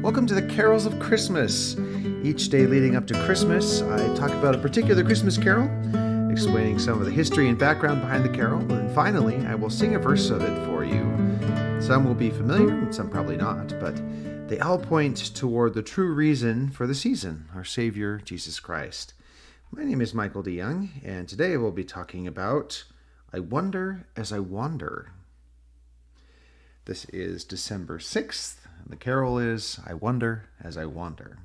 Welcome to the Carols of Christmas. Each day leading up to Christmas, I talk about a particular Christmas carol, explaining some of the history and background behind the carol, and finally, I will sing a verse of it for you. Some will be familiar, and some probably not, but they all point toward the true reason for the season, our Savior, Jesus Christ. My name is Michael DeYoung, and today we'll be talking about I Wonder as I Wander. This is December 6th, and the carol is I Wonder as I Wander.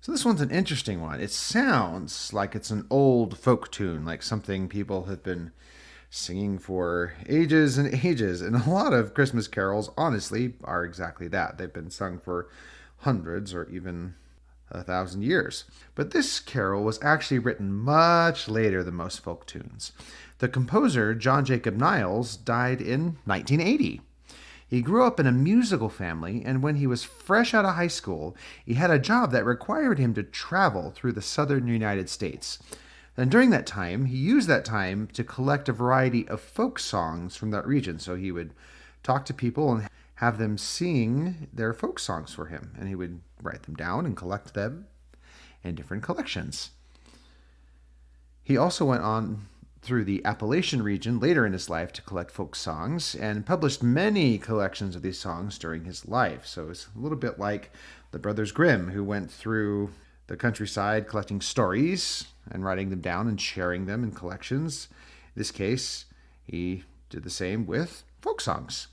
So this one's an interesting one. It sounds like it's an old folk tune, like something people have been singing for ages and ages. And a lot of Christmas carols, honestly, are exactly that. They've been sung for hundreds or even 1,000 years. But this carol was actually written much later than most folk tunes. The composer, John Jacob Niles, died in 1980. He grew up in a musical family, and when he was fresh out of high school, he had a job that required him to travel through the southern United States. And during that time, he used that time to collect a variety of folk songs from that region. So he would talk to people and have them sing their folk songs for him, and he would write them down and collect them in different collections. He also went on through the Appalachian region later in his life to collect folk songs and published many collections of these songs during his life. So it's a little bit like the Brothers Grimm, who went through the countryside collecting stories and writing them down and sharing them in collections. In this case, he did the same with folk songs.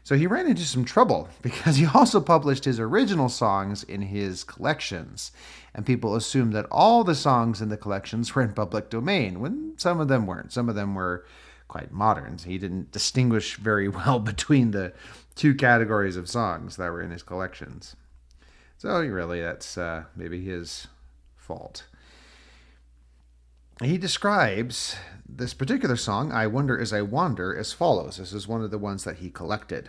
So he ran into some trouble because he also published his original songs in his collections. And people assumed that all the songs in the collections were in public domain, when some of them weren't. Some of them were quite modern. He didn't distinguish very well between the two categories of songs that were in his collections. So really, that's maybe his fault. He describes this particular song, I Wonder as I Wander, as follows. This is one of the ones that he collected.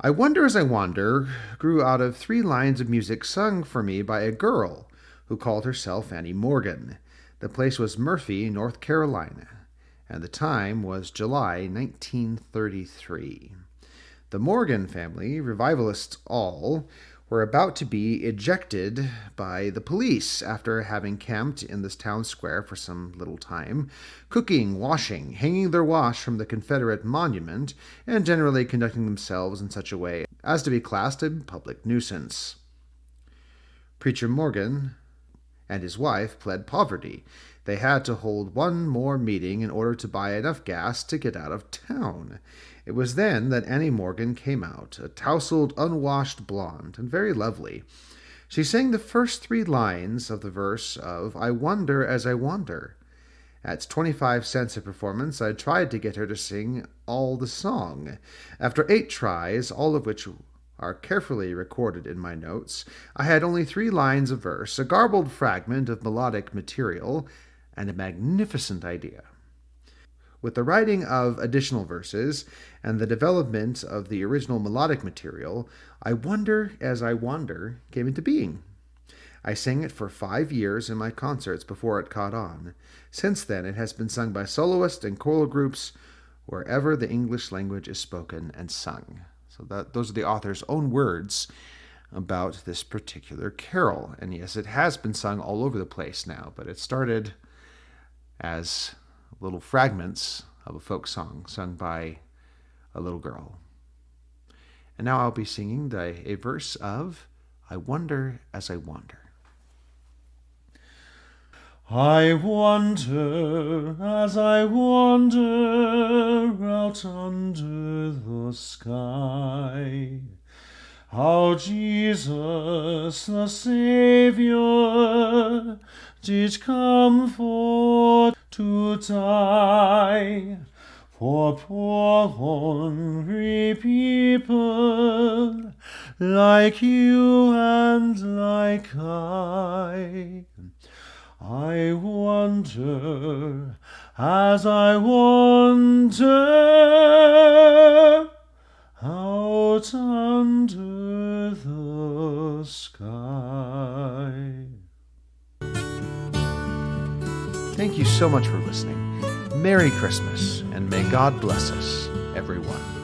I wonder as I wander grew out of 3 lines of music sung for me by a girl who called herself Annie Morgan. The place was Murphy, North Carolina, and the time was July 1933. The Morgan family, revivalists all, were about to be ejected by the police after having camped in this town square for some little time, cooking, washing, hanging their wash from the Confederate monument, and generally conducting themselves in such a way as to be classed a public nuisance. Preacher Morgan and his wife pled poverty. They had to hold one more meeting in order to buy enough gas to get out of town. It was then that Annie Morgan came out, a tousled, unwashed blonde, and very lovely. She sang the first 3 lines of the verse of I Wonder as I Wander. At 25 cents a performance, I tried to get her to sing all the song. After 8 tries, all of which are carefully recorded in my notes, I had only 3 lines of verse, a garbled fragment of melodic material, and a magnificent idea. With the writing of additional verses and the development of the original melodic material, I Wonder as I Wander came into being. I sang it for 5 years in my concerts before it caught on. Since then, it has been sung by soloists and choral groups wherever the English language is spoken and sung. So those are the author's own words about this particular carol. And yes, it has been sung all over the place now, but it started as little fragments of a folk song sung by a little girl. And now I'll be singing a verse of I Wonder as I Wander. I wonder as I wander out under the sky, how Jesus the Savior did come for to die for poor hungry people like you and like I. I wonder as I wander out under the sky. Thank you so much for listening. Merry Christmas, and may God bless us, everyone.